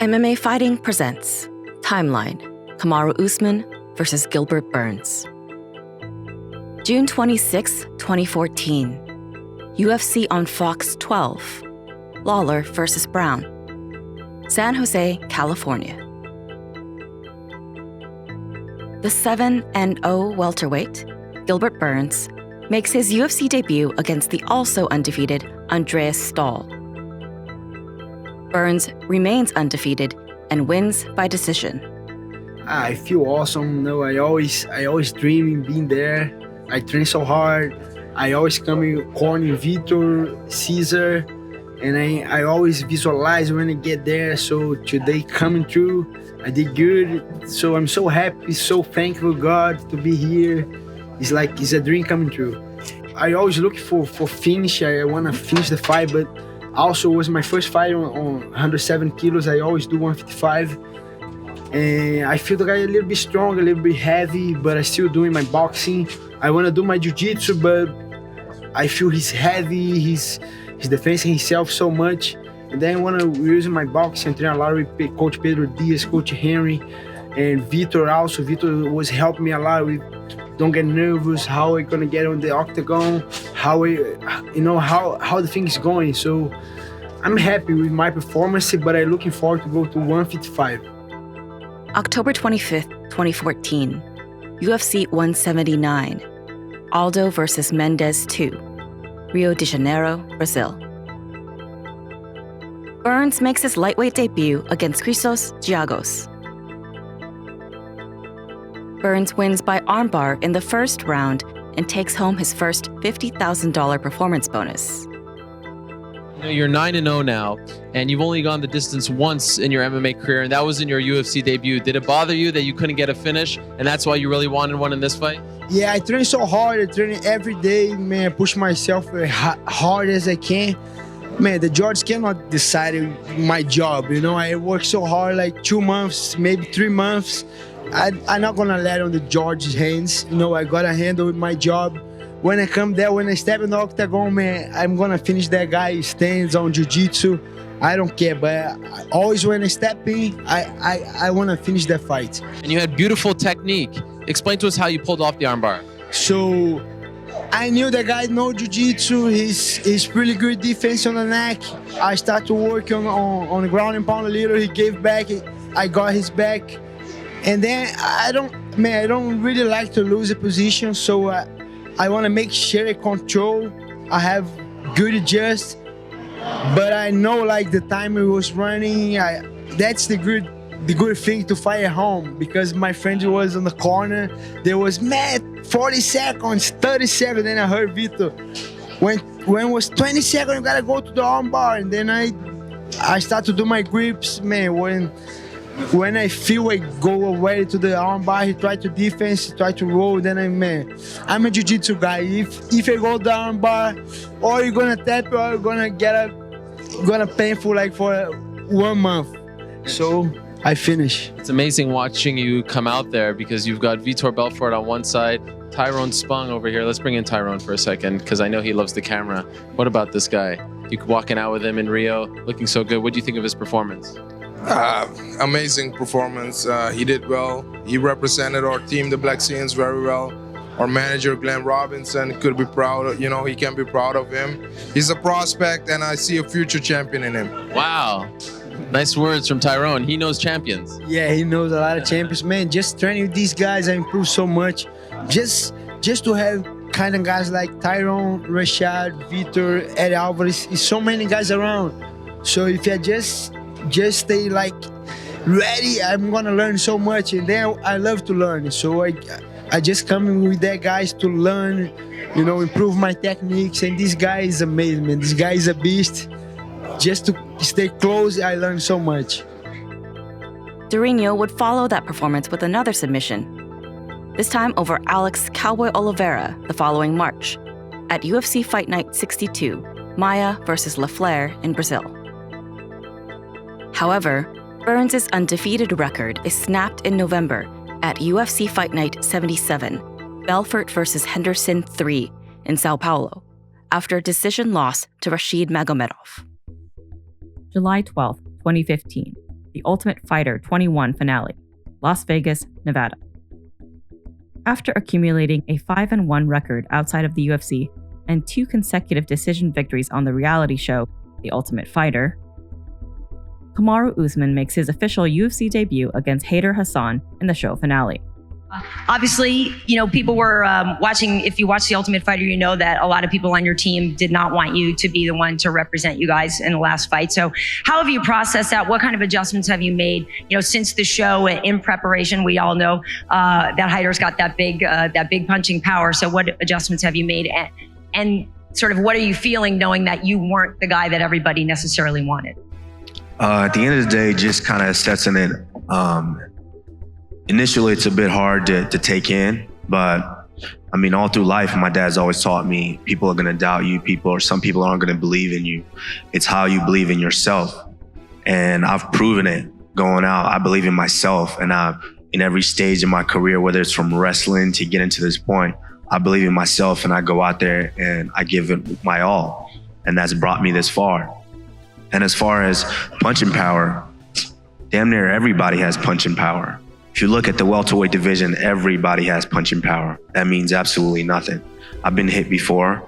MMA Fighting presents Timeline, Kamaru Usman versus Gilbert Burns. June 26, 2014. UFC on Fox 12. Lawler versus Brown. San Jose, California. The 7-0 welterweight, Gilbert Burns, makes his UFC debut against the also undefeated Andreas Stahl. Burns remains undefeated and wins by decision. I feel awesome. No, I always dream of being there. I train so hard. I always come in corner Vitor, Caesar, and I always visualize when I get there. So today coming through, I did good. So I'm so happy, so thankful God to be here. It's like it's a dream coming true. I always look for finish. I want to finish the fight, but also was my first fight on 107 kilos. I always do 155. And I feel the guy a little bit strong, a little bit heavy, but I still doing my boxing. I want to do my jiu-jitsu, but I feel he's heavy, he's defending himself so much. And then I want to use my boxing and train a lot with Coach Pedro Diaz, Coach Henry, and Vitor also. Vitor was helping me a lot with don't get nervous, how I gonna get on the octagon, how the thing is going. So I'm happy with my performance, but I'm looking forward to go to 155. October 25th, 2014. UFC 179. Aldo versus Mendes 2. Rio de Janeiro, Brazil. Burns makes his lightweight debut against Christos Giagos. Burns wins by armbar in the first round and takes home his first $50,000 performance bonus. You know, you're 9-0 now, and you've only gone the distance once in your MMA career, and that was in your UFC debut. Did it bother you that you couldn't get a finish, and that's why you really wanted one in this fight? Yeah, I train so hard. I train every day, man. I push myself as hard as I can. Man, the judge cannot decide my job, you know. I work so hard, like 2 months, maybe 3 months. I'm not gonna let on the judge's hands. You know, I gotta handle my job. When I come there, when I step in the octagon, man, I'm gonna finish that guy stands on jiu-jitsu. I don't care, but always when I step in, I wanna finish that fight. And you had beautiful technique. Explain to us how you pulled off the armbar. So I knew the guy know jiu-jitsu. He's pretty good defense on the neck. I started working on the ground and pound a little. He gave back. I got his back. And then I don't really like to lose a position, so I want to make sure I control. I have good adjust, but I know like the time it was running. That's the good thing to fight at home, because my friend was on the corner. There was 40 seconds, 30 seconds. Then I heard Vitor, when it was 20 seconds, you gotta go to the armbar. And then I start to do my grips, man. When I feel I go away to the armbar, he try to defense, he try to roll, then I'm a jiu-jitsu guy. If I go to the armbar, or you're gonna tap, or you're gonna painful like for 1 month. So I finish. It's amazing watching you come out there, because you've got Vitor Belfort on one side, Tyrone Spong over here. Let's bring in Tyrone for a second, because I know he loves the camera. What about this guy? You walking out with him in Rio, looking so good. What do you think of his performance? Amazing performance. He did well. He represented our team, the Black Scenes, very well. Our manager, Glenn Robinson, could be proud. You know, he can be proud of him. He's a prospect, and I see a future champion in him. Wow. Nice words from Tyrone. He knows champions. Yeah, he knows a lot of champions. Man, just training with these guys, I improved so much. Just to have kind of guys like Tyrone, Rashad, Vitor, Eddie Alvarez, is so many guys around. So if you just stay like ready, I'm gonna learn so much, and then I love to learn. So I just come with that guys to learn, you know, improve my techniques. And this guy is amazing, man. This guy is a beast. Just to stay close, I learned so much. Durinho would follow that performance with another submission, this time over Alex Cowboy Oliveira the following March at UFC Fight Night 62, Maia versus LaFleur in Brazil. However, Burns' undefeated record is snapped in November at UFC Fight Night 77, Belfort versus Henderson 3 in Sao Paulo, after a decision loss to Rashid Magomedov. July 12, 2015. The Ultimate Fighter 21 finale, Las Vegas, Nevada. After accumulating a 5-1 record outside of the UFC and 2 consecutive decision victories on the reality show, The Ultimate Fighter, Kamaru Usman makes his official UFC debut against Haider Hassan in the show finale. Obviously, people were watching. If you watch The Ultimate Fighter, you know that a lot of people on your team did not want you to be the one to represent you guys in the last fight. So how have you processed that? What kind of adjustments have you made, since the show in preparation? We all know that Haider's got that big punching power. So what adjustments have you made? And sort of what are you feeling knowing that you weren't the guy that everybody necessarily wanted? At the end of the day, just kind of assessing it. Initially, it's a bit hard to take in, but I mean, all through life, my dad's always taught me people are going to doubt you. Some people aren't going to believe in you. It's how you believe in yourself. And I've proven it going out. I believe in myself. And in every stage of my career, whether it's from wrestling to getting to this point, I believe in myself and I go out there and I give it my all. And that's brought me this far. And as far as punching power, damn near everybody has punching power. If you look at the welterweight division, everybody has punching power. That means absolutely nothing. I've been hit before.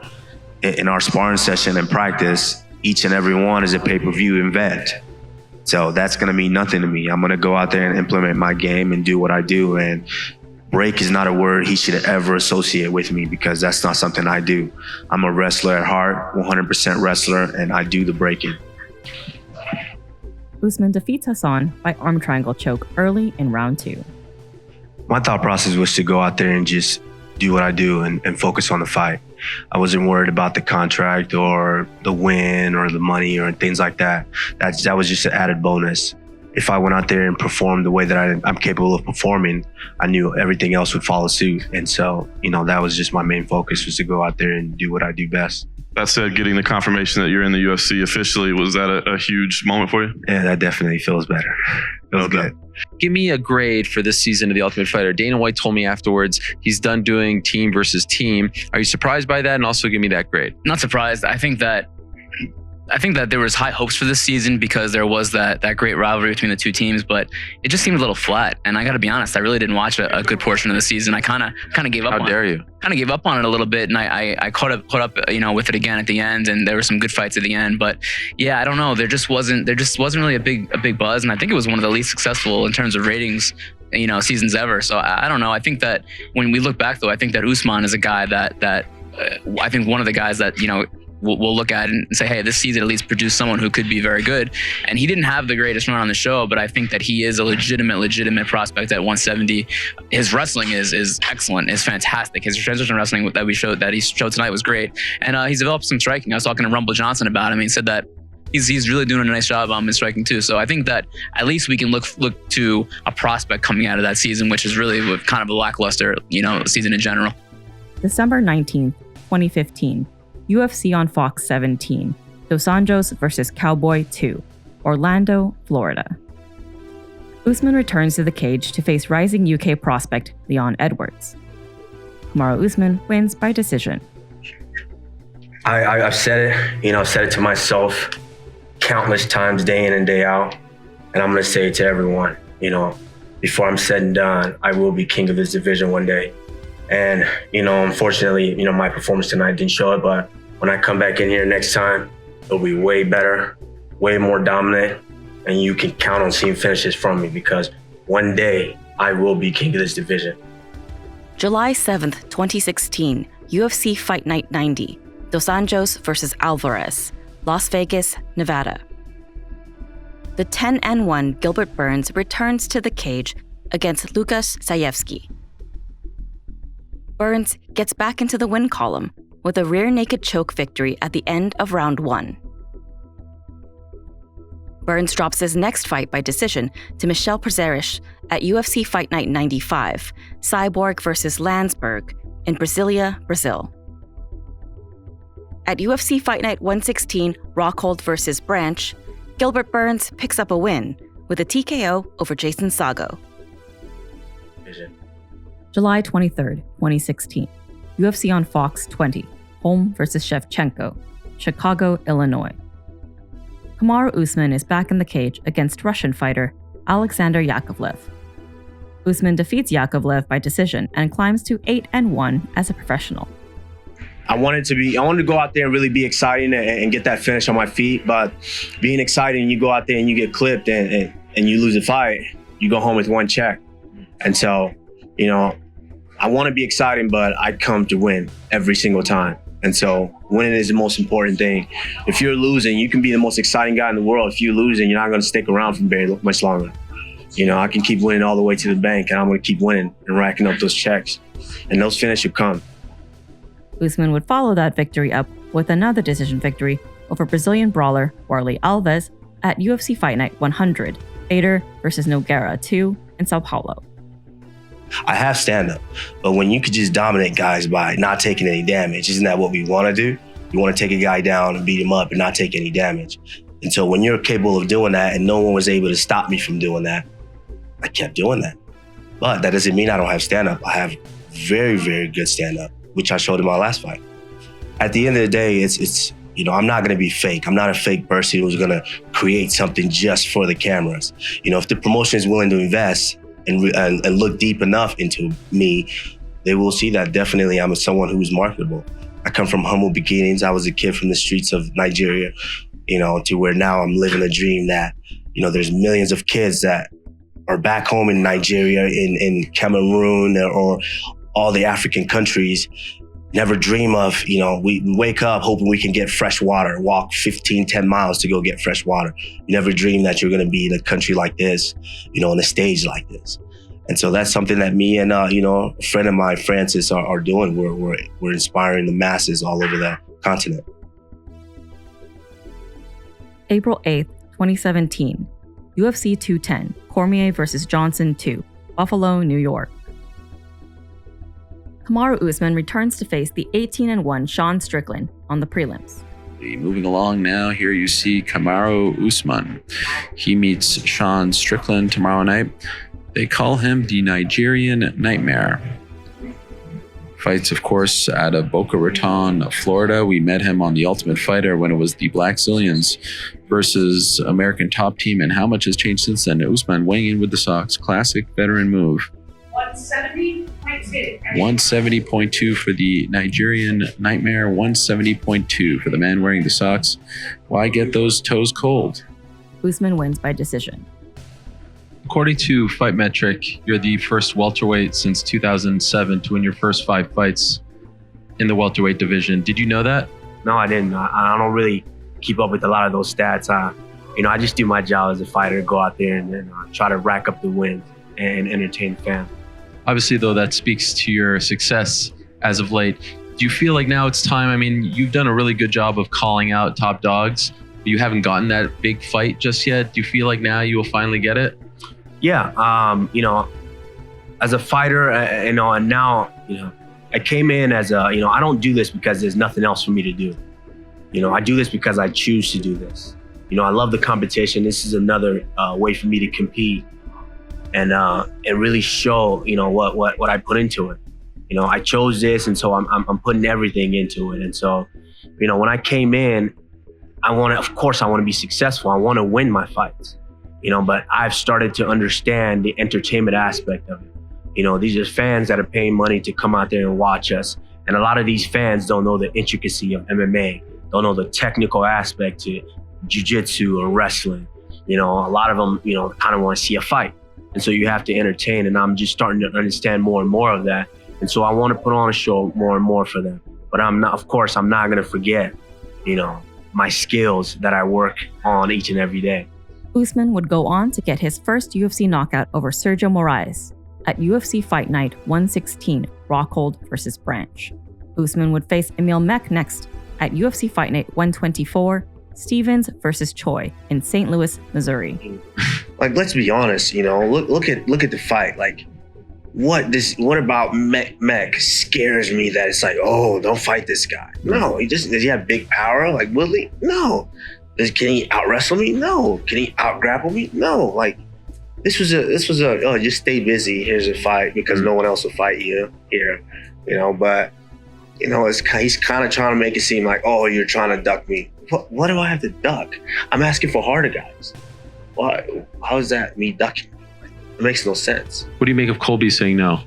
In our sparring session and practice, each and every one is a pay-per-view event. So that's gonna mean nothing to me. I'm gonna go out there and implement my game and do what I do. And break is not a word he should ever associate with me because that's not something I do. I'm a wrestler at heart, 100% wrestler, and I do the breaking. Usman defeats Hassan by arm triangle choke early in round 2. My thought process was to go out there and just do what I do and focus on the fight. I wasn't worried about the contract or the win or the money or things like that. That was just an added bonus. If I went out there and performed the way that I'm capable of performing, I knew everything else would follow suit. And so, that was just my main focus, was to go out there and do what I do best. That said, getting the confirmation that you're in the UFC officially, was that a huge moment for you? Yeah, that definitely feels better. Feels good. Give me a grade for this season of The Ultimate Fighter. Dana White told me afterwards he's done doing team versus team. Are you surprised by that? And also give me that grade. Not surprised. I think that there was high hopes for this season because there was that great rivalry between the two teams, but it just seemed a little flat. And I got to be honest, I really didn't watch a good portion of the season. I kind of gave up. How dare you? Kind of gave up on it a little bit, and I caught up, with it again at the end, and there were some good fights at the end. But yeah, I don't know. There just wasn't really a big buzz, and I think it was one of the least successful in terms of ratings, seasons ever. So I don't know. I think that when we look back, though, I think that Usman is a guy that I think one of the guys that we'll look at and say, hey, this season at least produced someone who could be very good. And he didn't have the greatest run on the show, but I think that he is a legitimate prospect at 170. His wrestling is excellent, is fantastic. His transition wrestling that he showed tonight was great. And he's developed some striking. I was talking to Rumble Johnson about him. He said that he's really doing a nice job on his striking too. So I think that at least we can look to a prospect coming out of that season, which is really kind of a lackluster, season in general. December 19th, 2015. UFC on Fox 17, Dos Anjos vs. Cowboy 2, Orlando, Florida. Usman returns to the cage to face rising UK prospect Leon Edwards. Kamaru Usman wins by decision. I've said it, I've said it to myself countless times, day in and day out, and I'm going to say it to everyone, before I'm said and done, I will be king of this division one day. And, unfortunately, my performance tonight didn't show it, but when I come back in here next time, it'll be way better, way more dominant, and you can count on seeing finishes from me because one day I will be king of this division. July 7th, 2016, UFC Fight Night 90, Dos Anjos vs. Alvarez, Las Vegas, Nevada. The 10-1 Gilbert Burns returns to the cage against Lukasz Zajewski. Burns gets back into the win column with a rear naked choke victory at the end of round 1. Burns drops his next fight by decision to Michel Prazeres at UFC Fight Night 95, Cyborg vs. Landsberg in Brasilia, Brazil. At UFC Fight Night 116, Rockhold vs. Branch, Gilbert Burns picks up a win with a TKO over Jason Sago. July 23rd, 2016, UFC on Fox 20, Holm vs. Shevchenko, Chicago, Illinois. Kamaru Usman is back in the cage against Russian fighter Alexander Yakovlev. Usman defeats Yakovlev by decision and climbs to 8-1 as a professional. I wanted to go out there and really be exciting and get that finish on my feet. But being exciting, you go out there and you get clipped and you lose a fight, you go home with one check. And so, I want to be exciting, but I come to win every single time. And so winning is the most important thing. If you're losing, you can be the most exciting guy in the world. If you're losing, you're not going to stick around for very much longer. I can keep winning all the way to the bank, and I'm going to keep winning and racking up those checks. And those finishes will come. Usman would follow that victory up with another decision victory over Brazilian brawler Warlley Alves at UFC Fight Night 100, Bader versus Nogueira 2 in Sao Paulo. I have stand-up, but when you could just dominate guys by not taking any damage, isn't that what we want to do? You want to take a guy down and beat him up and not take any damage. And so when you're capable of doing that and no one was able to stop me from doing that, I kept doing that. But that doesn't mean I don't have stand-up. I have very, very good stand-up, which I showed in my last fight. At the end of the day, it's I'm not going to be fake. I'm not a fake person who's going to create something just for the cameras. If the promotion is willing to invest and look deep enough into me, they will see that definitely I'm someone who's marketable. I come from humble beginnings. I was a kid from the streets of Nigeria, to where now I'm living a dream that, there's millions of kids that are back home in Nigeria, in Cameroon, or all the African countries, never dream of, we wake up hoping we can get fresh water, walk 10 miles to go get fresh water. You never dream that you're going to be in a country like this, on a stage like this. And so that's something that me and, a friend of mine, Francis, are doing. We're inspiring the masses all over the continent. April 8th, 2017, UFC 210, Cormier versus Johnson 2, Buffalo, New York. Kamaru Usman returns to face the 18-1 Sean Strickland on the prelims. Moving along now, here you see Kamaru Usman. He meets Sean Strickland tomorrow night. They call him the Nigerian Nightmare. Fights, of course, out of Boca Raton, Florida. We met him on The Ultimate Fighter when it was the Black Zillions versus American Top Team. And how much has changed since then? Usman weighing in with the socks. Classic veteran move. 170.2 for the Nigerian Nightmare, 170.2 for the man wearing the socks. Why get those toes cold? Usman wins by decision. According to Fight Metric, you're the first welterweight since 2007 to win your first 5 fights in the welterweight division. Did you know that? No, I didn't. I don't really keep up with a lot of those stats. I just do my job as a fighter, go out there and try to rack up the wins and entertain fans. Obviously, though, that speaks to your success as of late. Do you feel like now it's time? I mean, you've done a really good job of calling out top dogs, but you haven't gotten that big fight just yet. Do you feel like now you will finally get it? Yeah, as a fighter, and now, I came in as I don't do this because there's nothing else for me to do. I do this because I choose to do this. I love the competition. This is another way for me to compete and really show, what I put into it. I chose this, and so I'm putting everything into it. And so, when I came in, of course I want to be successful. I want to win my fights. But I've started to understand the entertainment aspect of it. These are fans that are paying money to come out there and watch us. And a lot of these fans don't know the intricacy of MMA, don't know the technical aspect to jiu-jitsu or wrestling. A lot of them, kind of want to see a fight. And so you have to entertain, and I'm just starting to understand more and more of that. And so I want to put on a show more and more for them. But I'm not going to forget, my skills that I work on each and every day. Usman would go on to get his first UFC knockout over Sergio Moraes at UFC Fight Night 116, Rockhold versus Branch. Usman would face Emil Meek next at UFC Fight Night 124, Stevens versus Choi in St. Louis, Missouri. Let's be honest, look at the fight. What about Meek scares me that it's like, oh, don't fight this guy. No, does he have big power like Woodley? No. Can he out wrestle me? No. Can he out grapple me? No. This was just stay busy. Here's a fight because no one else will fight you here. But You know, he's kind of trying to make it seem like, oh, you're trying to duck me. What do I have to duck? I'm asking for harder guys. Why? How is that me ducking? It makes no sense. What do you make of Colby saying no?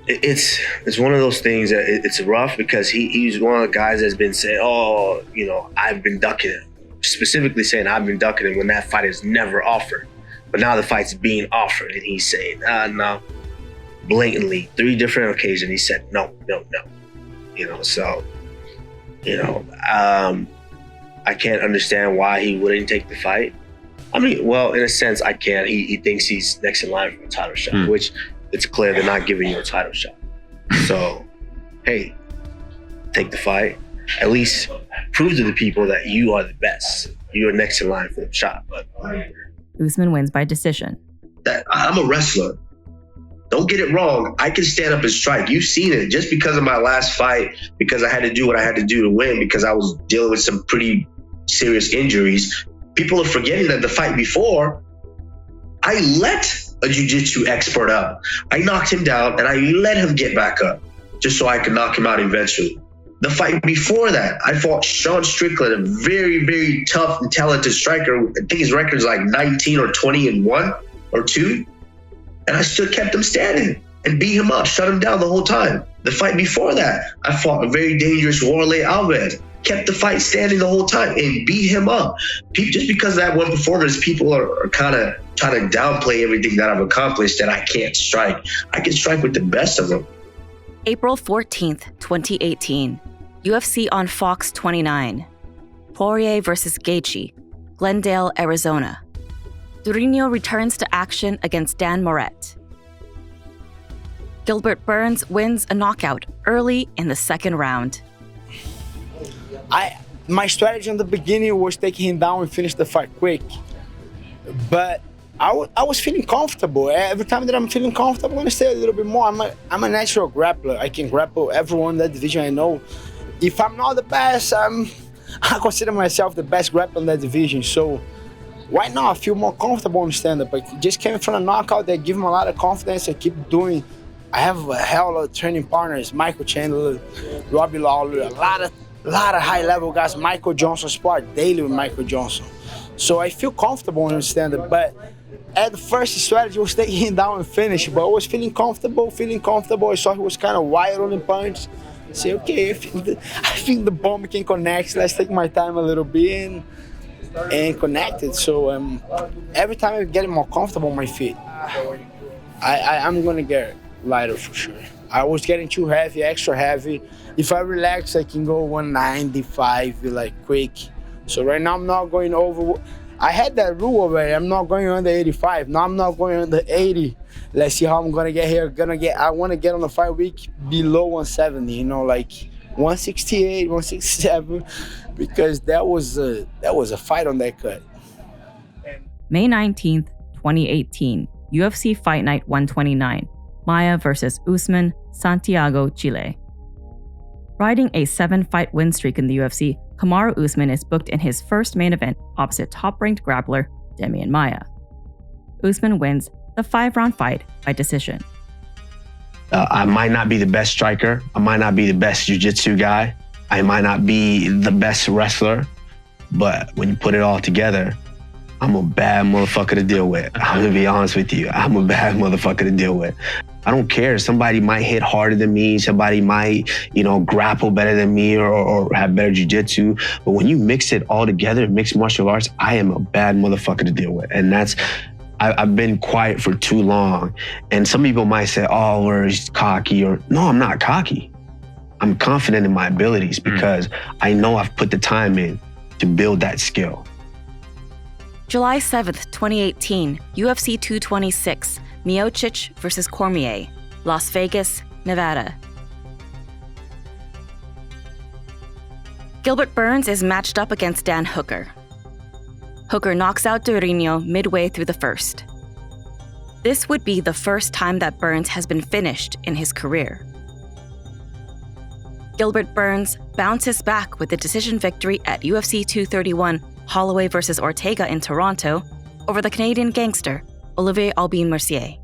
It's one of those things that it's rough because he's one of the guys that's been saying, oh, you know, I've been ducking him. Specifically saying I've been ducking him when that fight is never offered. But now the fight's being offered and he's saying, no. Blatantly, 3 different occasions he said no. You know, so, you know, I can't understand why he wouldn't take the fight. I mean, well, in a sense, I can. He thinks he's next in line for a title shot, which it's clear they're not giving you a title shot. So, hey, take the fight. At least prove to the people that you are the best. You are next in line for the shot. But Usman wins by decision. that I'm a wrestler. Don't get it wrong. I can stand up and strike. You've seen it. Just because of my last fight, because I had to do what I had to do to win, because I was dealing with some pretty serious injuries, people are forgetting that the fight before, I let a jiu-jitsu expert up. I knocked him down and I let him get back up just so I could knock him out eventually. The fight before that, I fought Sean Strickland, a very, very tough and talented striker. I think his record is like 19 or 20-1 or 2. And I still kept him standing and beat him up, shut him down the whole time. The fight before that, I fought a very dangerous Warley Alves, kept the fight standing the whole time and beat him up. Just because of that one performance, people are kind of trying to downplay everything that I've accomplished, that I can't strike. I can strike with the best of them. April 14th, 2018. UFC on Fox 29. Poirier versus Gaethje, Glendale, Arizona. Durinho returns to action against Dan Moret. Gilbert Burns wins a knockout early in the second round. My strategy in the beginning was taking him down and finish the fight quick. But I was feeling comfortable. Every time that I'm feeling comfortable, I'm gonna stay a little bit more. I'm a natural grappler. I can grapple everyone in that division. I know if I'm not the best, I consider myself the best grappler in that division. So why not? I feel more comfortable in stand-up. I just came from a knockout that gave him a lot of confidence. I keep doing. I have a hell of training partners: Michael Chandler, Robbie Lawler, a lot of high-level guys. Michael Johnson, spar daily with Michael Johnson. So I feel comfortable in stand-up. But at the first strategy was taking him down and finish. But I was feeling comfortable. I saw he was kind of wild on the punch. I said, okay, I think the bomb can connect. Let's take my time a little bit and connect it. So every time I'm getting more comfortable on my feet, I'm going to get lighter for sure. I was getting too heavy, extra heavy. If I relax, I can go 195 like quick. So right now I'm not going over. I had that rule already. I'm not going under 85. Now I'm not going under 80. Let's see how I'm gonna get here. I want to get on the fight week below 170. You know, like 168, 167, because that was a fight on that cut. May 19th, 2018. UFC Fight Night 129. Maia versus Usman, Santiago, Chile. Riding a 7-fight win streak in the UFC, Kamaru Usman is booked in his first main event opposite top-ranked grappler Demian Maia. Usman wins the 5-round fight by decision. I might not be the best striker. I might not be the best jiu-jitsu guy. I might not be the best wrestler. But when you put it all together, I'm a bad motherfucker to deal with. I'm gonna be honest with you. I'm a bad motherfucker to deal with. I don't care. Somebody might hit harder than me. Somebody might, grapple better than me or have better jiu-jitsu. But when you mix it all together, mixed martial arts, I am a bad motherfucker to deal with. And I've been quiet for too long. And some people might say, oh, we're cocky, no, I'm not cocky. I'm confident in my abilities because I know I've put the time in to build that skill. July 7th, 2018, UFC 226, Miocic versus Cormier, Las Vegas, Nevada. Gilbert Burns is matched up against Dan Hooker. Hooker knocks out Durinho midway through the first. This would be the first time that Burns has been finished in his career. Gilbert Burns bounces back with a decision victory at UFC 231, Holloway versus Ortega in Toronto, over the Canadian gangster, Olivier Aubin-Mercier.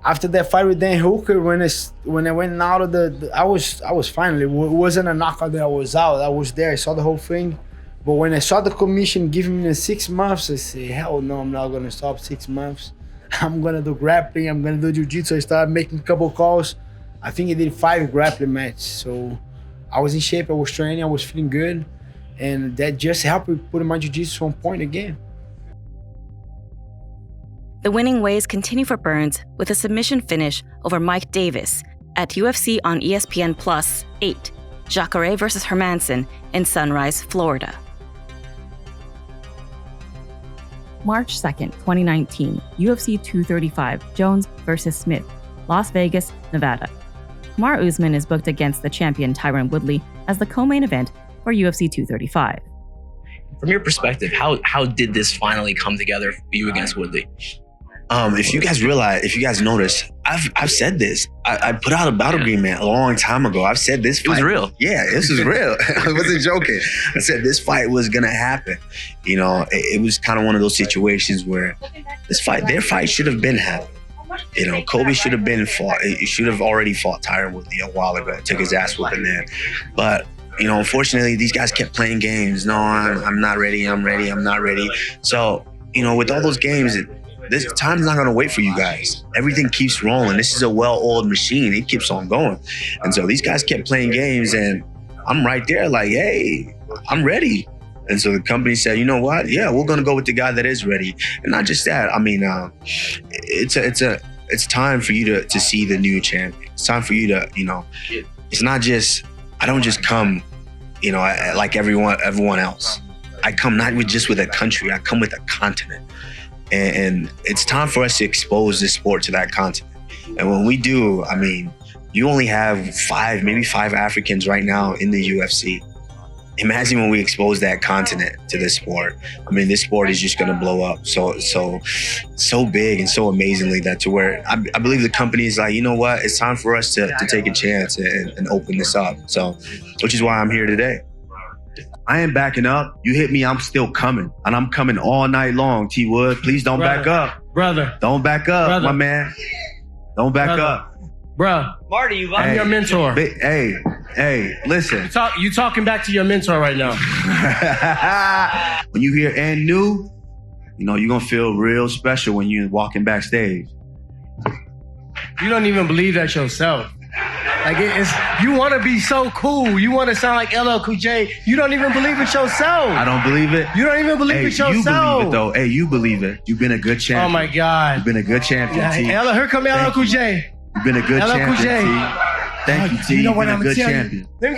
After that fight with Dan Hooker, when I went out of I was finally, it wasn't a knockout that I was out. I was there, I saw the whole thing. But when I saw the commission giving me the 6 months, I said, hell no, I'm not gonna stop 6 months. I'm gonna do grappling, I'm gonna do jiu-jitsu. I started making a couple calls. I think I did 5 grappling matches. So I was in shape, I was training, I was feeling good. And that just helped me put my jiu-jitsu on point again. The winning ways continue for Burns with a submission finish over Mike Davis at UFC on ESPN Plus 8, Jacare versus Hermanson in Sunrise, Florida. March 2nd, 2019, UFC 235, Jones versus Smith, Las Vegas, Nevada. Kamaru Usman is booked against the champion Tyron Woodley as the co-main event for UFC 235. From your perspective, how did this finally come together for you against Woodley? If you guys notice, I've said this. I put out a battle agreement a long time ago. I've said this fight. It was real. Yeah, this was real. I wasn't joking. I said this fight was gonna happen. You know, it was kind of one of those situations where their fight should have been happening. You know, Kobe should have been fought. He should have already fought Tyron Woodley a while ago. Took his ass whooping there. But, you know, unfortunately, these guys kept playing games. No, I'm not ready. I'm ready. I'm not ready. So, you know, with all those games, this time's not gonna wait for you guys. Everything keeps rolling. This is a well-oiled machine. It keeps on going. And so these guys kept playing games, and I'm right there like, hey, I'm ready. And so the company said, you know what? Yeah, we're gonna go with the guy that is ready. And not just that. I mean, it's time for you to see the new champion. It's time for you to, you know, it's not just, I don't just come, you know, like everyone else. I come not just with a country, I come with a continent. And it's time for us to expose this sport to that continent. And when we do, I mean, you only have maybe five Africans right now in the UFC. Imagine when we expose that continent to this sport. I mean, this sport is just gonna blow up so big and so amazingly that to where I believe the company is like, you know what? It's time for us to take a chance and open this up. So, which is why I'm here today. I ain't backing up. You hit me, I'm still coming. And I'm coming all night long, T Wood. Please don't back up. Brother. Don't back up, my man. Don't back up. Bruh. Marty, I'm your mentor. Hey, listen. You talking back to your mentor right now. When you hear and new, you know, you're going to feel real special when you're walking backstage. You don't even believe that yourself. Like you want to be so cool. You want to sound like LL Cool J. You don't even believe it yourself. I don't believe it. You don't even believe it yourself. You believe it though. Hey, you believe it. You've been a good champion. Oh my God. You've been a good champion, T. Here come LL Cool J. You've been a good champion, T. Thank you, T. You know what You've been a good champion. Let me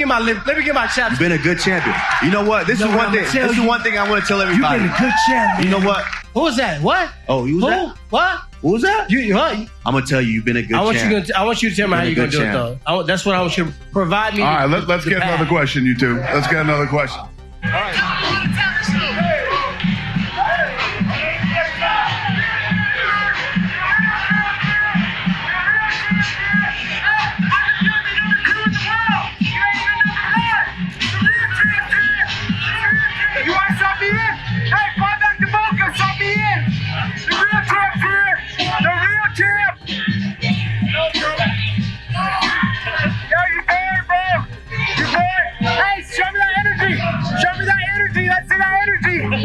get my chapter. You've been a good champion. You know what? This is one thing. This is one thing I want to tell everybody. You've been a good champion. You know what? Who was that? What? Oh, who was that? What? Who was that? What? I'm gonna tell you, you've been a good champion. I want you to tell me how you're gonna do it, though. That's what I want you to provide me. All right, let's get another question, you two. Let's get another question. All right.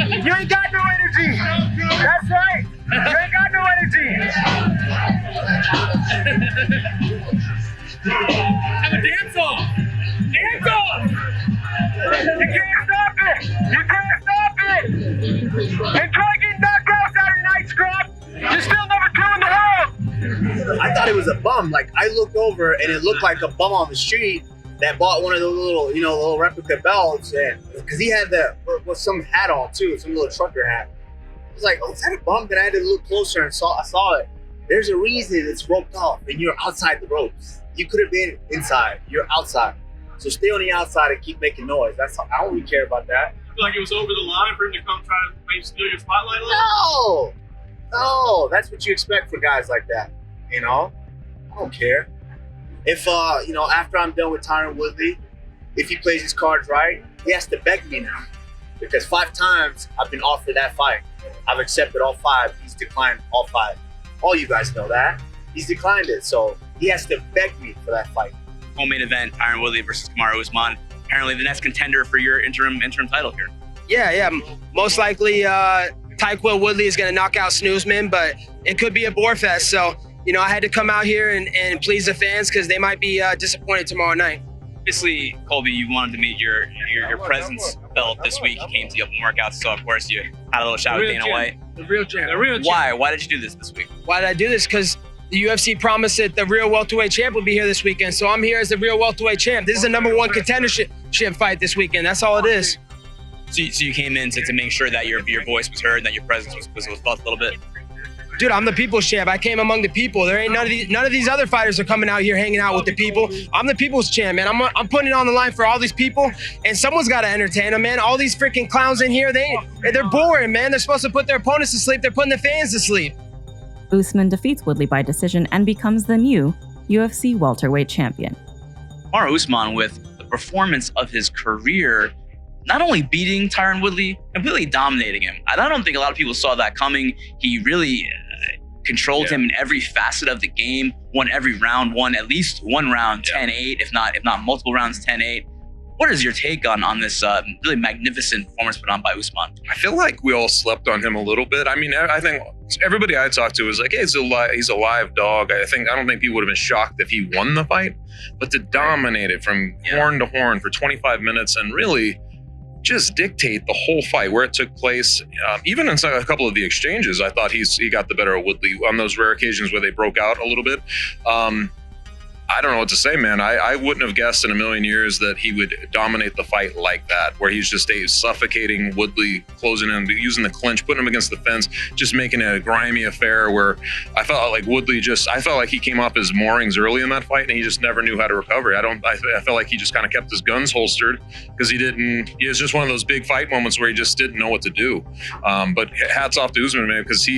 You ain't got no energy. That's right. You ain't got no energy. Have a dance off. Dance off. You can't stop it. You can't stop it. And try to get knocked out Saturday night, scrub. You're still number 2 in the world. I thought it was a bum. Like, I looked over and it looked like a bum on the street that bought one of those little, you know, little replica belts, and because he had some hat on too, some little trucker hat. I was like, oh, is that a bum? Then I had to look closer and I saw it. There's a reason it's roped off and you're outside the ropes. You could have been inside. You're outside. So stay on the outside and keep making noise. That's all. I don't really care about that. You feel like it was over the line for him to come try to maybe steal your spotlight a little? No, that's what you expect for guys like that. You know, I don't care. If, you know, after I'm done with Tyron Woodley, if he plays his cards right, he has to beg me now. Because 5 times I've been offered that fight. I've accepted all 5. He's declined all 5. All you guys know that. he's declined it. So he has to beg me for that fight. Co-main event, Tyron Woodley versus Kamaru Usman. Apparently the next contender for your interim title here. Yeah. Most likely, Tyquil Woodley is going to knock out Snoozman, but it could be a bore fest. So, I had to come out here and please the fans because they might be disappointed tomorrow night. Obviously, Colby, you wanted to meet your presence belt this week. You came to the open workouts, so of course you had a little shout with Dana White. The real champ. Why? Why did you do this week? Why did I do this? Because the UFC promised that the real welterweight champ will be here this weekend. So I'm here as the real welterweight champ. This is the #1 contendership fight this weekend. That's all it is. So you came in to make sure that your voice was heard, that your presence was felt a little bit. Dude, I'm the people's champ. I came among the people. There ain't none of these other fighters are coming out here hanging out with the people. I'm the people's champ, man. I'm putting it on the line for all these people, and someone's got to entertain them, man. All these freaking clowns in here, they're boring, man. They're supposed to put their opponents to sleep. They're putting the fans to sleep. Usman defeats Woodley by decision and becomes the new UFC welterweight champion. Kamaru Usman, with the performance of his career, not only beating Tyron Woodley, completely dominating him. I don't think a lot of people saw that coming. He really controlled him in every facet of the game, won every round, won at least one round 10-8, if not multiple rounds 10-8. What is your take on this really magnificent performance put on by Usman? I feel like we all slept on him a little bit. I mean, I think everybody I talked to was like, hey, he's a live dog. I don't think people would have been shocked if he won the fight, but to dominate it from horn to horn for 25 minutes and really just dictate the whole fight where it took place. Even inside a couple of the exchanges, I thought he got the better of Woodley on those rare occasions where they broke out a little bit. I don't know what to say, man. I wouldn't have guessed in a million years that he would dominate the fight like that, where he's just suffocating Woodley, closing him, using the clinch, putting him against the fence, just making it a grimy affair where I felt like Woodley I felt like he came off his moorings early in that fight and he just never knew how to recover. I felt like he just kind of kept his guns holstered because it was just one of those big fight moments where he just didn't know what to do. But hats off to Usman, man, because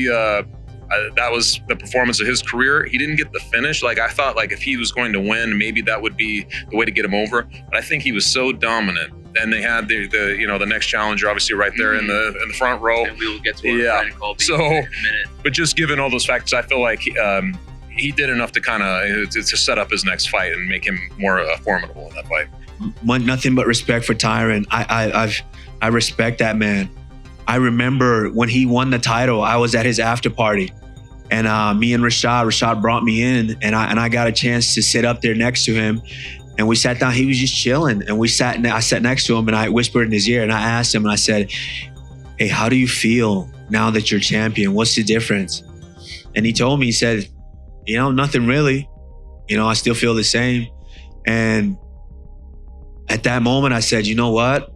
that was the performance of his career. He didn't get the finish. Like I thought, like if he was going to win, maybe that would be the way to get him over. But I think he was so dominant. And they had the next challenger obviously right there in the front row. And we will get to our friend Colby in a minute. But just given all those factors, I feel like he did enough to kind of to set up his next fight and make him more formidable in that fight. Nothing but respect for Tyron. I respect that man. I remember when he won the title, I was at his after party. And me and Rashad brought me in, and I got a chance to sit up there next to him. And we sat down. He was just chilling, and I sat next to him, and I whispered in his ear, and I asked him, and I said, "Hey, how do you feel now that you're champion? What's the difference?" And he told me, he said, "Nothing really. I still feel the same." And at that moment, I said, "You know what?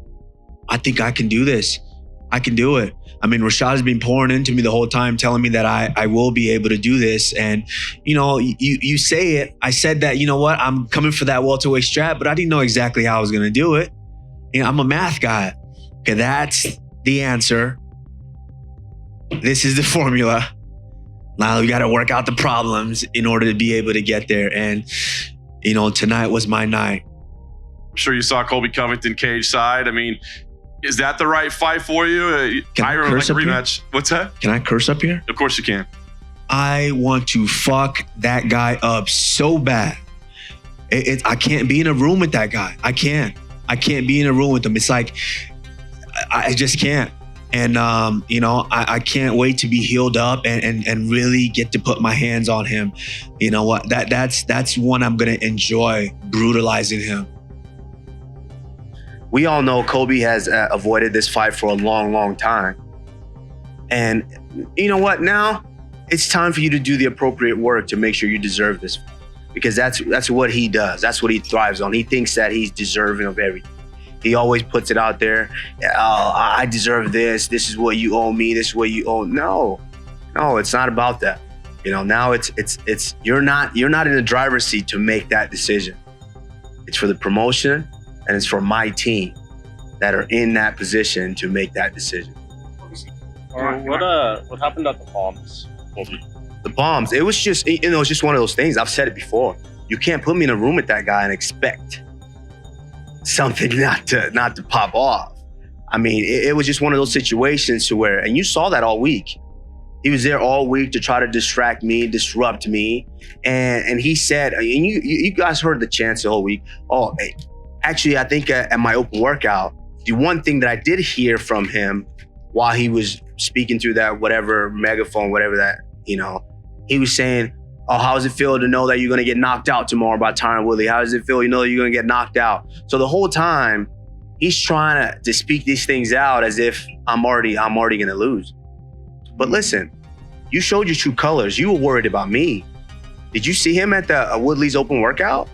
I think I can do this. I can do it." I mean, Rashad's been pouring into me the whole time, telling me that I will be able to do this. And, you say it. I said that, you know what, I'm coming for that welterweight strap, but I didn't know exactly how I was going to do it. I'm a math guy. Okay, that's the answer. This is the formula. Now we got to work out the problems in order to be able to get there. And, tonight was my night. I'm sure you saw Colby Covington cage side. I mean, is that the right fight for you? Can I curse up rematch. Here? What's that? Can I curse up here? Of course you can. I want to fuck that guy up so bad. I can't be in a room with that guy. I can't be in a room with him. It's like, I just can't. And, I can't wait to be healed up and really get to put my hands on him. You know what? That's one I'm going to enjoy, brutalizing him. We all know Colby has avoided this fight for a long, long time. And you know what? Now it's time for you to do the appropriate work to make sure you deserve this fight. Because that's what he does. That's what he thrives on. He thinks that he's deserving of everything. He always puts it out there. Oh, I deserve this. This is what you owe me. This is what you owe. No, it's not about that. Now it's you're not in the driver's seat to make that decision. It's for the promotion. And it's for my team that are in that position to make that decision. What happened at the bombs? The bombs, it was just one of those things. I've said it before. You can't put me in a room with that guy and expect something not to pop off. I mean, it was just one of those situations to where, and you saw that all week. He was there all week to try to distract me, disrupt me. And he said, and you guys heard the chants the whole week. Oh, actually, I think at my open workout, the one thing that I did hear from him while he was speaking through that whatever megaphone, whatever that, he was saying, oh, how does it feel to know that you're going to get knocked out tomorrow by Tyron Woodley? How does it feel, that you're going to get knocked out? So the whole time, he's trying to speak these things out as if I'm already going to lose. But listen, you showed your true colors. You were worried about me. Did you see him at the Woodley's open workout?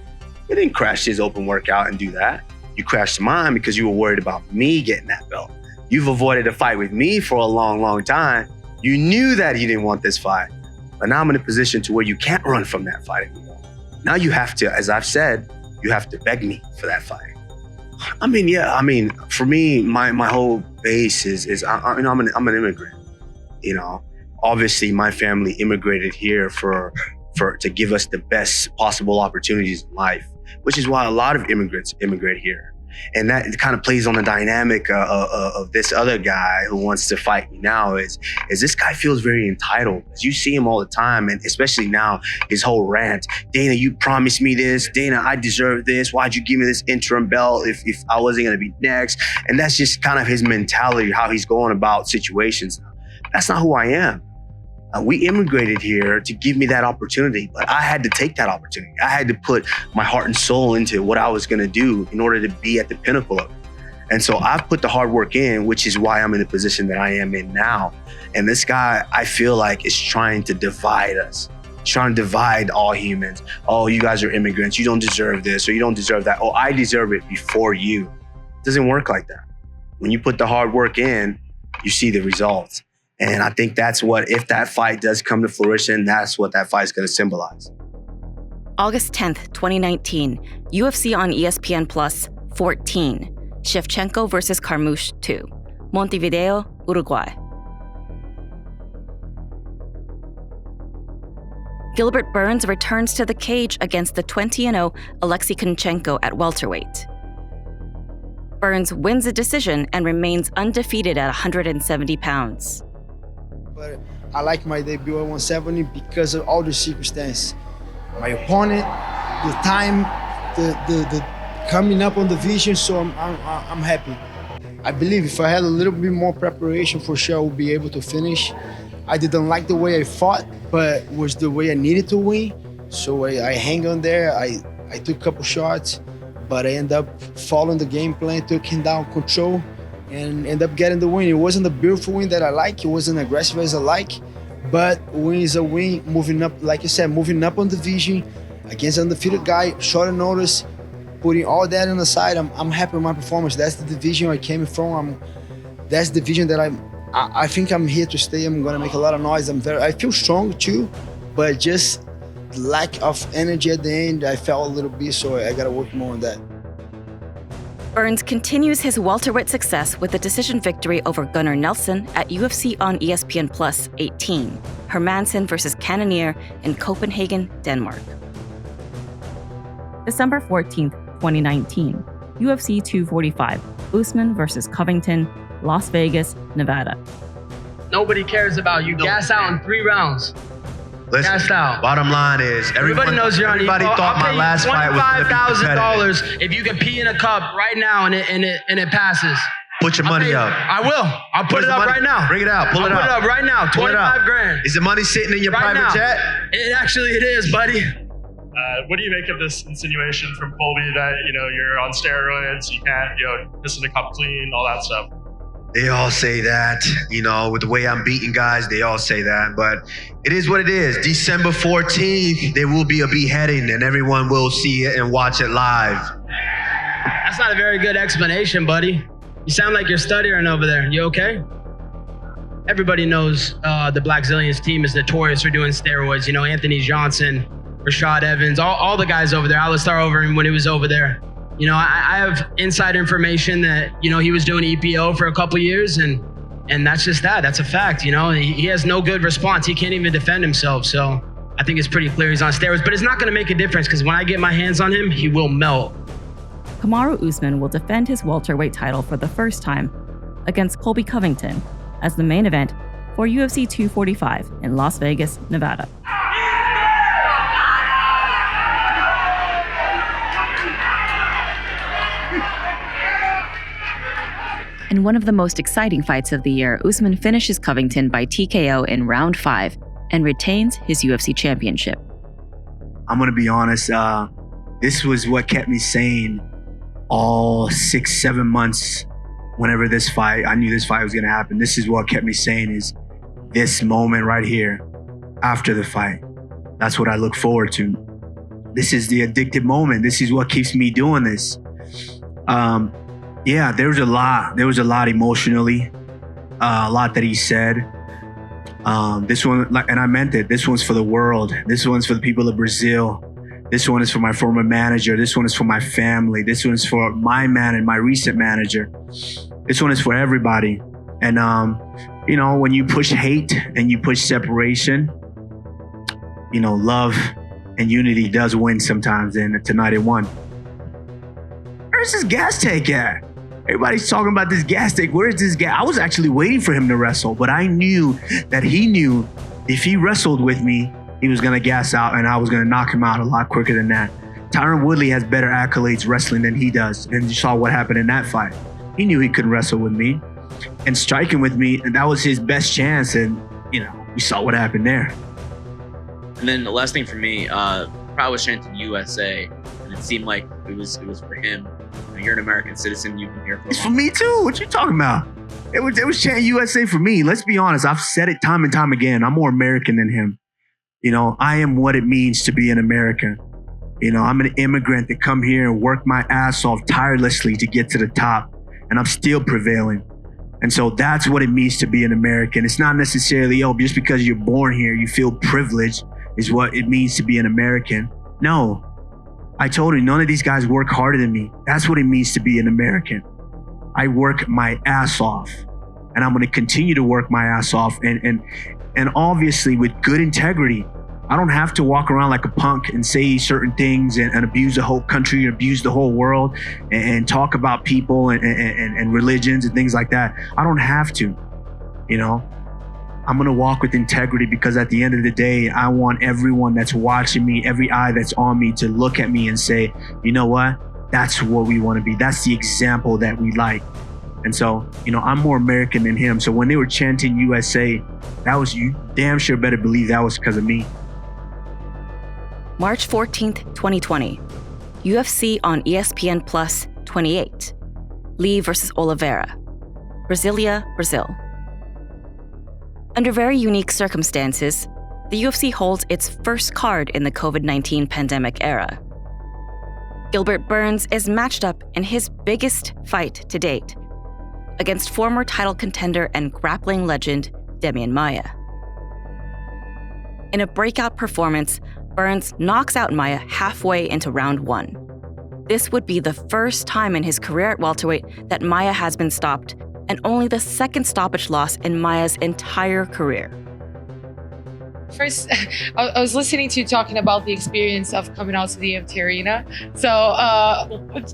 You didn't crash his open workout and do that. You crashed mine because you were worried about me getting that belt. You've avoided a fight with me for a long, long time. You knew that he didn't want this fight. But now I'm in a position to where you can't run from that fight anymore. Now you have to, as I've said, you have to beg me for that fight. For me, my whole base is I'm an immigrant. Obviously my family immigrated here to give us the best possible opportunities in life, which is why a lot of immigrants immigrate here. And that kind of plays on the dynamic of this other guy who wants to fight me now is this guy feels very entitled. As you see him all the time, and especially now, his whole rant. Dana, you promised me this. Dana, I deserve this. Why'd you give me this interim belt if I wasn't going to be next? And that's just kind of his mentality, how he's going about situations. That's not who I am. We immigrated here to give me that opportunity, but I had to take that opportunity. I had to put my heart and soul into what I was going to do in order to be at the pinnacle of it. And so I've put the hard work in, which is why I'm in the position that I am in now. And this guy, I feel like, is trying to divide us. He's trying to divide all humans. Oh, you guys are immigrants. You don't deserve this or you don't deserve that. Oh, I deserve it before you. It doesn't work like that. When you put the hard work in, you see the results. And I think that's what, if that fight does come to fruition, that's what that fight is going to symbolize. August 10th, 2019, UFC on ESPN Plus 14, Shevchenko versus Carmouche 2, Montevideo, Uruguay. Gilbert Burns returns to the cage against the 20-0 Alexei Kunchenko at welterweight. Burns wins a decision and remains undefeated at 170 pounds. But I like my debut at 170 because of all the circumstances. My opponent, the time, the coming up on the vision, so I'm happy. I believe if I had a little bit more preparation, for sure I would be able to finish. I didn't like the way I fought, but it was the way I needed to win. So I hang on there. I took a couple shots, but I ended up following the game plan, took him down, control, and end up getting the win. It wasn't a beautiful win that I like. It wasn't aggressive as I like, but win is a win. Moving up, like you said, moving up on the division against an undefeated guy, short notice, putting all that on the side. I'm happy with my performance. That's the division I came from. That's the division that I think I'm here to stay. I'm gonna make a lot of noise. I feel strong too, but just lack of energy at the end, I felt a little bit, so I gotta work more on that. Burns continues his welterweight success with a decision victory over Gunnar Nelson at UFC on ESPN Plus 18, Hermansen versus Cannonier in Copenhagen, Denmark. December 14th, 2019, UFC 245, Usman versus Covington, Las Vegas, Nevada. Nobody cares about you. Gas out in 3 rounds. Listen, Gassed out. bottom line is Everybody knows you're on everybody equal. thought my last fight was going to be competitive. $25,000 if you can pee in a cup right now and it passes. Put your money up. I will. I'll put it up right now. Bring it out. Pull it up. Put it up right now. 25 grand. Is the money sitting in your private jet? It is, buddy. What do you make of this insinuation from Colby that you're on steroids, you can't piss in a cup clean, all that stuff? They all say that, with the way I'm beating guys, they all say that, but it is what it is. December 14th, there will be a beheading and everyone will see it and watch it live. That's not a very good explanation, buddy. You sound like you're stuttering over there. You okay? Everybody knows the Black Zillions team is notorious for doing steroids. Anthony Johnson, Rashad Evans, all the guys over there. Alistair Overeem when he was over there. I have inside information that, he was doing EPO for a couple years and that's just that. That's a fact, He has no good response. He can't even defend himself. So I think it's pretty clear he's on steroids, but it's not going to make a difference because when I get my hands on him, he will melt. Kamaru Usman will defend his welterweight title for the first time against Colby Covington as the main event for UFC 245 in Las Vegas, Nevada. In one of the most exciting fights of the year, Usman finishes Covington by TKO in round 5 and retains his UFC championship. I'm gonna be honest, this was what kept me sane all 6-7 months. Whenever this fight, I knew this fight was gonna happen. This is what kept me sane, is this moment right here after the fight. That's what I look forward to. This is the addictive moment. This is what keeps me doing this. Yeah, there was a lot emotionally, a lot that he said. This one, and I meant it, this one's for the world. This one's for the people of Brazil. This one is for my former manager. This one is for my family. This one is for my man and my recent manager. This one is for everybody. And, you know, when you push hate and you push separation, you know, love and unity does win sometimes. And tonight it won. Where's this gas tank at? Everybody's talking about this gas tank. Where is this gas? I was actually waiting for him to wrestle, but I knew that he knew if he wrestled with me, he was going to gas out and I was going to knock him out a lot quicker than that. Tyron Woodley has better accolades wrestling than he does. And you saw what happened in that fight. He knew he couldn't wrestle with me and striking with me. And that was his best chance. And, you know, we saw what happened there. And then the last thing for me, crowd was chanting USA, and it seemed like it was for him. You know, you're an American citizen. You've been here for a It's for long me too. What you talking about? It was chanting USA for me. Let's be honest. I've said it time and time again. I'm more American than him. You know, I am what it means to be an American. You know, I'm an immigrant that come here and work my ass off tirelessly to get to the top, and I'm still prevailing. And so that's what it means to be an American. It's not necessarily, oh, just because you're born here, you feel privileged is what it means to be an American. No, I told you, none of these guys work harder than me. That's what it means to be an American. I work my ass off, and I'm going to continue to work my ass off, and obviously with good integrity. I don't have to walk around like a punk and say certain things and abuse the whole country, abuse the whole world, and talk about people and religions and things like that. I don't have to, you know. I'm gonna walk with integrity because at the end of the day, I want everyone that's watching me, every eye that's on me, to look at me and say, you know what? That's what we want to be. That's the example that we like. And so, you know, I'm more American than him. So when they were chanting USA, that was, you damn sure better believe that was because of me. March 14th, 2020. UFC on ESPN Plus 28. Lee versus Oliveira. Brasilia, Brazil. Under very unique circumstances, the UFC holds its first card in the COVID-19 pandemic era. Gilbert Burns is matched up in his biggest fight to date against former title contender and grappling legend Demian Maia. In a breakout performance, Burns knocks out Maia halfway into round 1. This would be the first time in his career at welterweight that Maia has been stopped, and only the second stoppage loss in Maia's entire career. First, I was listening to you talking about the experience of coming out to the empty arena. So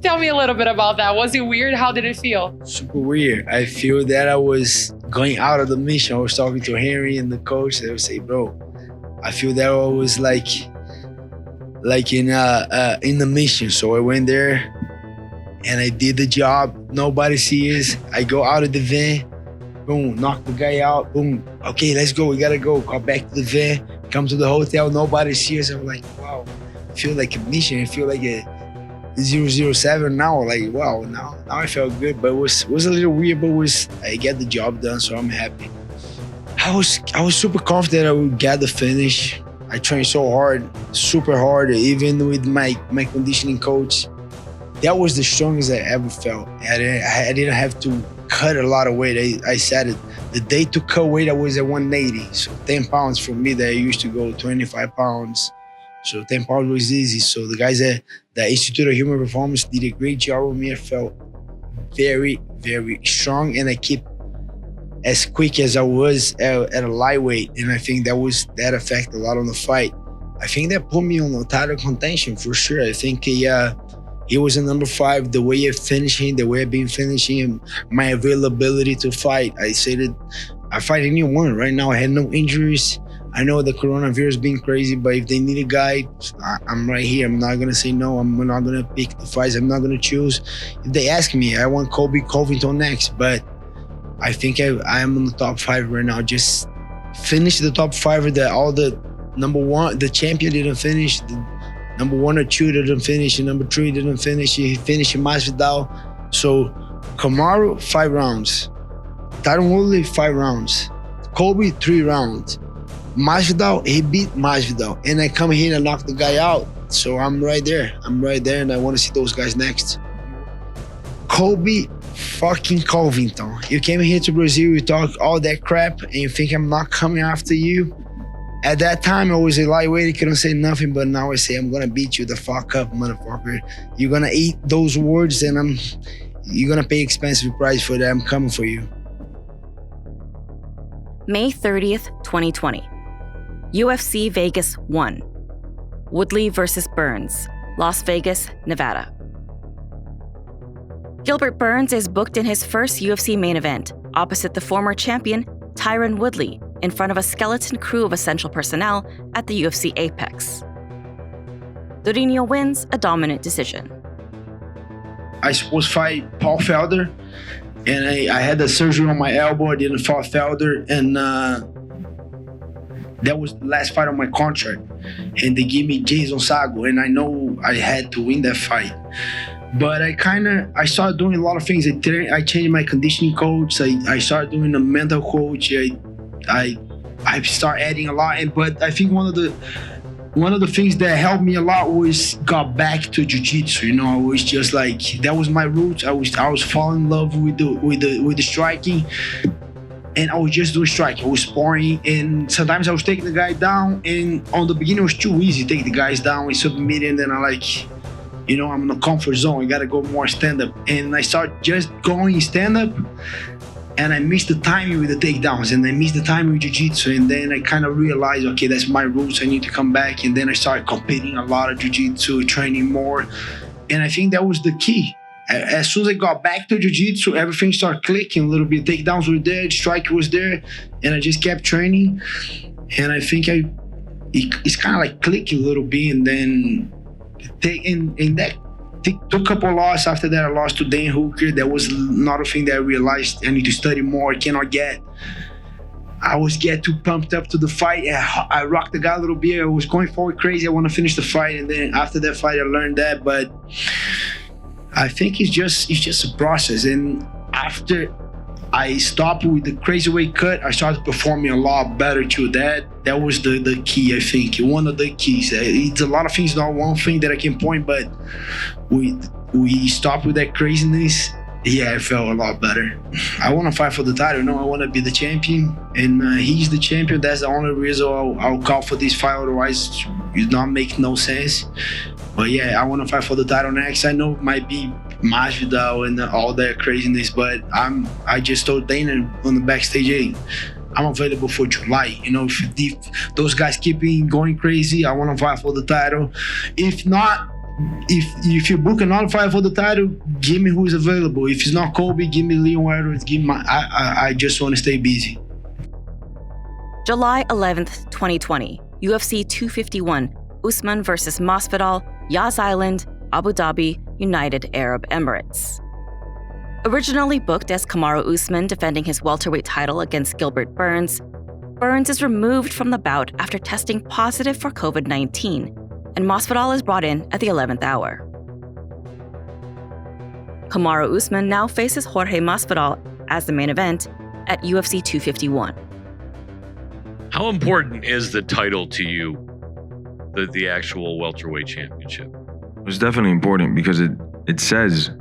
tell me a little bit about that. Was it weird? How did it feel? Super weird. I feel that I was going out of the mission. I was talking to Henry and the coach. They would say, bro, I feel that I was like in the mission. So I went there and I did the job. Nobody sees. I go out of the van. Boom, knock the guy out. Boom. Okay, let's go. We gotta go. Go back to the van. Come to the hotel. Nobody sees. I'm like, wow. I feel like a mission. I feel like a 007 now. Like, wow. Now I felt good, but it was a little weird. But I get the job done, so I'm happy. I was super confident I would get the finish. I trained so hard, super hard, even with my conditioning coach. That was the strongest I ever felt. I didn't have to cut a lot of weight. I said it. The day to cut weight, I was at 180. So 10 pounds for me that I used to go 25 pounds. So 10 pounds was easy. So the guys at the Institute of Human Performance did a great job with me. I felt very, very strong, and I kept as quick as I was at a lightweight. And I think that affected a lot on the fight. I think that put me on the title contention for sure. I think he was a number 5, the way of finishing, the way I've been finishing, my availability to fight. I said it I fight anyone. Right now, I had no injuries. I know the coronavirus being crazy, but if they need a guy, I'm right here. I'm not gonna say no. I'm not gonna pick the fights. I'm not gonna choose. If they ask me, I want Covington next, but I think I am in the top 5 right now. Just finish the top 5 that all the number 1, the champion didn't finish. The number 1 or 2 didn't finish. And number 3 didn't finish. He finished Masvidal. So Kamaru 5 rounds. Tyron Woodley 5 rounds. Colby 3 rounds. Masvidal, he beat Masvidal, and I come here and knock the guy out. So I'm right there. I'm right there, and I want to see those guys next. Colby fucking Covington. You came here to Brazil, you talk all that crap, and you think I'm not coming after you? At that time, I was a lightweight, I couldn't say nothing, but now I say I'm gonna beat you the fuck up, motherfucker. You're gonna eat those words, and you're gonna pay expensive price for that. I'm coming for you. May 30th, 2020. UFC Vegas 1. Woodley versus Burns, Las Vegas, Nevada. Gilbert Burns is booked in his first UFC main event, opposite the former champion, Tyron Woodley, in front of a skeleton crew of essential personnel at the UFC Apex. Durinho wins a dominant decision. I supposed to fight Paul Felder, and I had the surgery on my elbow. I didn't fight Felder, and that was the last fight on my contract. And they gave me Jason Sago, and I know I had to win that fight. But I started doing a lot of things. I changed my conditioning coach. I started doing a mental coach. I started adding a lot. But I think one of the things that helped me a lot was got back to jiu-jitsu. You know, I was just like, that was my roots. I was falling in love with the striking, and I was just doing striking. I was sparring, and sometimes I was taking the guy down. And on the beginning, it was too easy to take the guys down and submit, and then I'm in a comfort zone. I gotta go more stand-up, and I started just going stand-up. And I missed the timing with the takedowns, and I missed the timing with jiu-jitsu, and then I kind of realized, okay, that's my roots, I need to come back. And then I started competing a lot of jiu-jitsu, training more, and I think that was the key. As soon as I got back to jiu-jitsu, everything started clicking a little bit. Takedowns were there, striker was there, and I just kept training. And I think it's kind of like clicking a little bit, and then took a couple of losses. After that, I lost to Dan Hooker. That was another thing that I realized I need to study more. I was get too pumped up to the fight. I rocked the guy a little bit. I was going forward crazy. I want to finish the fight, and then after that fight, I learned that. But I think it's just a process. And after I stopped with the crazy weight cut, I started performing a lot better too. That was the key, I think. One of the keys. It's a lot of things, not one thing that I can point, but we stopped with that craziness. Yeah, I felt a lot better. I want to fight for the title. No, I want to be the champion, and he's the champion. That's the only reason I'll call for this fight. Otherwise, it not make no sense. But yeah, I want to fight for the title next. I know it might be Masvidal and all that craziness, but I just told Dana on the backstage, hey, I'm available for July. You know, if those guys keep going crazy, I want to fight for the title. If not, if you book another fight for the title, give me who's available. If it's not Colby, give me Leon Edwards. I just want to stay busy. July 11th, 2020, UFC 251, Usman versus Masvidal, Yas Island, Abu Dhabi, United Arab Emirates. Originally booked as Kamaru Usman defending his welterweight title against Gilbert Burns, Burns is removed from the bout after testing positive for COVID-19, and Masvidal is brought in at the 11th hour. Kamaru Usman now faces Jorge Masvidal as the main event at UFC 251. How important is the title to you, the actual welterweight championship? It's definitely important because it says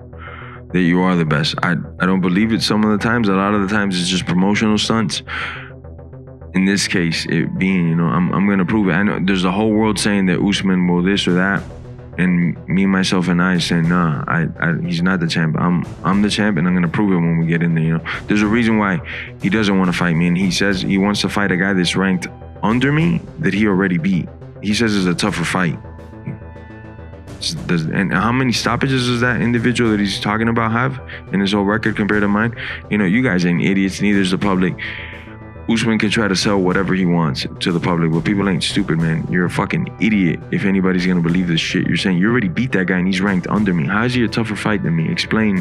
that you are the best. I don't believe it some of the times. A lot of the times it's just promotional stunts. In this case, it being, I'm going to prove it. I know there's the whole world saying that Usman will this or that. And me, myself, and I saying, nah, he's not the champ. I'm the champ, and I'm going to prove it when we get in there, There's a reason why he doesn't want to fight me. And he says he wants to fight a guy that's ranked under me that he already beat. He says it's a tougher fight. And how many stoppages does that individual that he's talking about have in his whole record compared to mine? You guys ain't idiots, neither is the public. Usman can try to sell whatever he wants to the public, but people ain't stupid, man. You're a fucking idiot if anybody's gonna believe this shit you're saying. You already beat that guy and he's ranked under me. How is he a tougher fight than me? Explain,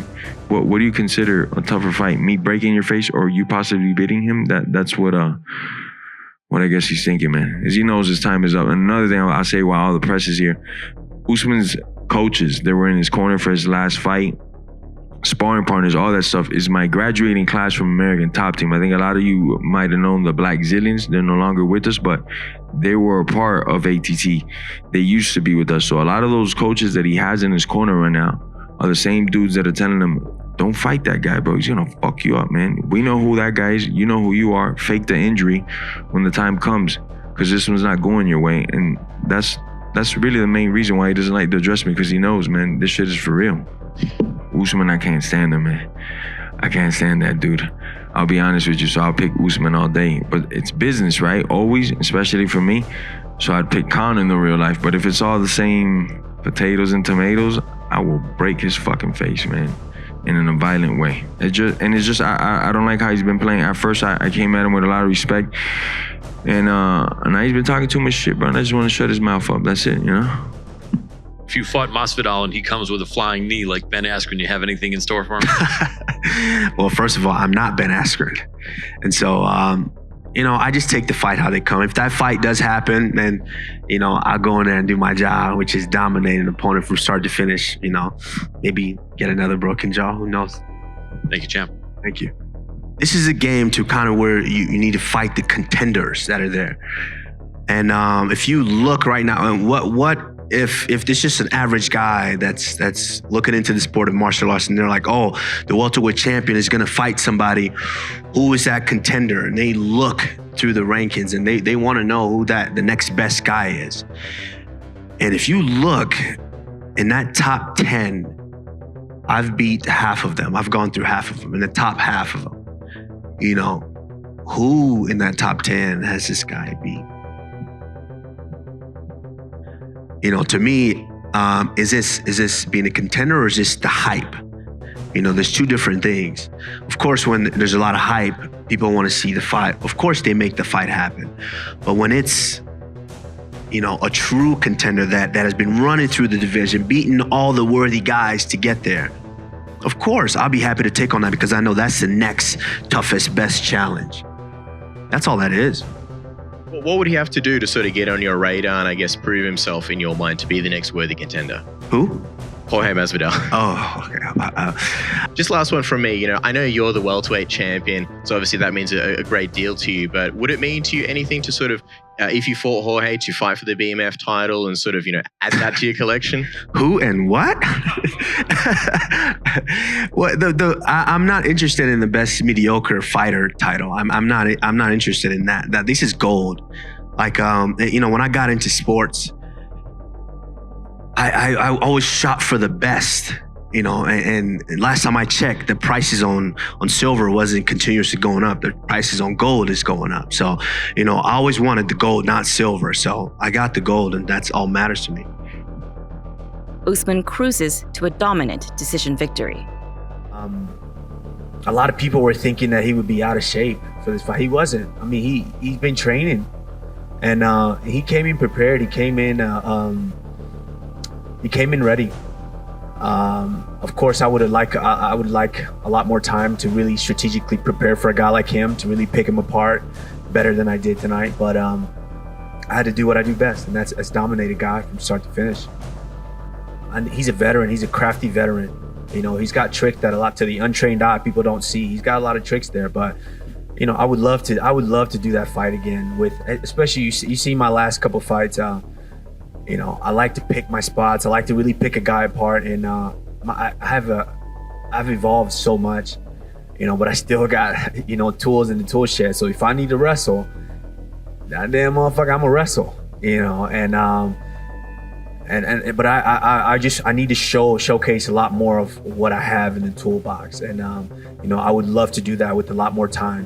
what do you consider a tougher fight? Me breaking your face or you possibly beating him? That's what I guess he's thinking, man. Because he knows his time is up. And another thing I'll say while all the press is here, Usman's coaches that were in his corner for his last fight, sparring partners, all that stuff is my graduating class from American Top Team. I think a lot of you might have known the Black Zillions. They're no longer with us, but they were a part of ATT. They used to be with us. So a lot of those coaches that he has in his corner right now are the same dudes that are telling him, don't fight that guy, bro. He's gonna fuck you up, man. We know who that guy is. You know who you are. Fake the injury when the time comes, because this one's not going your way. And that's really the main reason why he doesn't like to address me, because he knows, man, this shit is for real. Usman, I can't stand him, man. I can't stand that dude. I'll be honest with you, so I'll pick Usman all day. But it's business, right? Always, especially for me. So I'd pick Khan in the real life. But if it's all the same potatoes and tomatoes, I will break his fucking face, man, in a violent way. I don't like how he's been playing. At first, I came at him with a lot of respect. And now he's been talking too much shit, bro. And I just want to shut his mouth up. That's it, you know? If you fought Masvidal and he comes with a flying knee like Ben Askren, you have anything in store for him? Well, first of all, I'm not Ben Askren. And so, I just take the fight how they come. If that fight does happen, then, I'll go in there and do my job, which is dominate an opponent from start to finish, maybe get another broken jaw, who knows? Thank you, champ. Thank you. This is a game to kind of where you need to fight the contenders that are there. And if you look right now, and what if this is just an average guy that's looking into the sport of martial arts and they're like, oh, the welterweight champion is gonna fight somebody, who is that contender? And they look through the rankings and they wanna know who the next best guy is. And if you look in that top 10, I've beat half of them. I've gone through half of them, in the top half of them. Who in that top 10 has this guy beat? To me, is this being a contender or is this the hype? There's two different things. Of course, when there's a lot of hype, people want to see the fight. Of course, they make the fight happen. But when it's, a true contender that has been running through the division, beating all the worthy guys to get there, of course, I'll be happy to take on that because I know that's the next toughest, best challenge. That's all that is. What would he have to do to sort of get on your radar and I guess prove himself in your mind to be the next worthy contender? Who? Jorge Masvidal. Oh, okay. Just last one from me. I know you're the welterweight champion, so obviously that means a great deal to you, but would it mean to you anything to sort of, if you fought Jorge, to fight for the BMF title and sort of, add that to your collection? Who and what? I'm not interested in the best mediocre fighter title. I'm not interested in that. This is gold. Like, when I got into sports, I always shot for the best, and last time I checked, the prices on silver wasn't continuously going up. The prices on gold is going up. So, I always wanted the gold, not silver. So I got the gold and that's all matters to me. Usman cruises to a dominant decision victory. A lot of people were thinking that he would be out of shape for this fight. He wasn't. I mean, he's been training and he came in prepared. He came in ready. Of course, I would like a lot more time to really strategically prepare for a guy like him, to really pick him apart better than I did tonight. But I had to do what I do best, and that's dominate a guy from start to finish. And he's a veteran. He's a crafty veteran. He's got tricks that a lot to the untrained eye people don't see. He's got a lot of tricks there, but I would love to do that fight again. With especially you see my last couple fights. I like to pick my spots. I like to really pick a guy apart, and I've evolved so much, but I still got tools in the tool shed. So if I need to wrestle, that damn motherfucker, I'm gonna wrestle, but I need to showcase a lot more of what I have in the toolbox, and I would love to do that with a lot more time.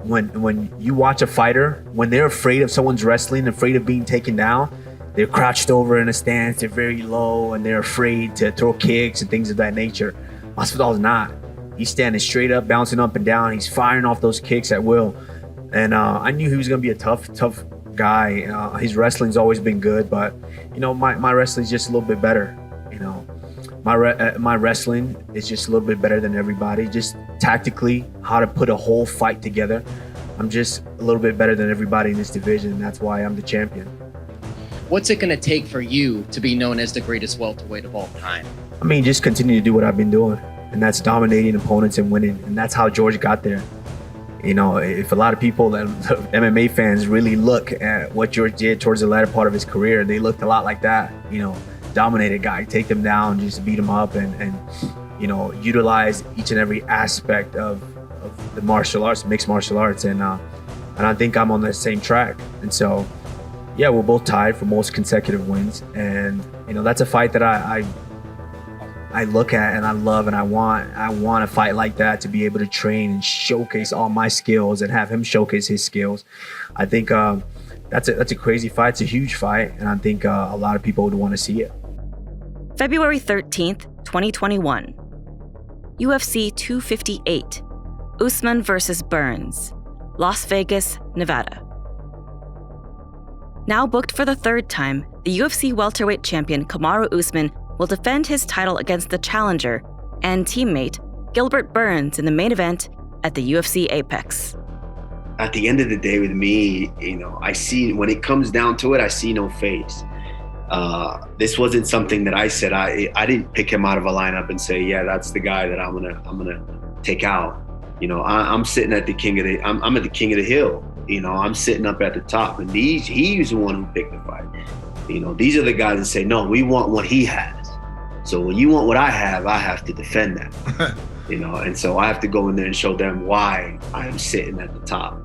When you watch a fighter, when they're afraid of someone's wrestling, afraid of being taken down, they're crouched over in a stance, they're very low, and they're afraid to throw kicks and things of that nature. Masvidal's not. He's standing straight up, bouncing up and down. He's firing off those kicks at will. And I knew he was going to be a tough guy. His wrestling's always been good, but, you know, my wrestling's just a little bit better, you know. My wrestling is just a little bit better than everybody. Just tactically, how to put a whole fight together. I'm just a little bit better than everybody in this division, and that's why I'm the champion. What's it going to take for you to be known as the greatest welterweight of all time? I mean, just continue to do what I've been doing, and that's dominating opponents and winning, and that's how George got there. You know, if a lot of people, MMA fans, really look at what George did towards the latter part of his career, they looked a lot like that. You know, dominated guy, take them down, just beat them up, and you know, utilize each and every aspect of the martial arts, mixed martial arts, and I think I'm on the same track. And so, yeah, we're both tied for most consecutive wins, and you know, that's a fight that I look at and I love, and I want a fight like that to be able to train and showcase all my skills and have him showcase his skills. I think that's a crazy fight. It's a huge fight, and I think a lot of people would want to see it. February 13th, 2021. UFC 258. Usman versus Burns. Las Vegas, Nevada. Now booked for the third time, the UFC welterweight champion Kamaru Usman will defend his title against the challenger and teammate Gilbert Burns in the main event at the UFC Apex. At the end of the day with me, you know, I see, when it comes down to it, I see no face. This wasn't something that I said. I didn't pick him out of a lineup and say, yeah, that's the guy that I'm gonna take out. You know, I'm sitting at the king of the, I'm at the king of the hill. You know, I'm sitting up at the top, and he's the one who picked the fight. You know, these are the guys that say, no, we want what he has. So when you want what I have to defend that. You know, and so I have to go in there and show them why I am sitting at the top.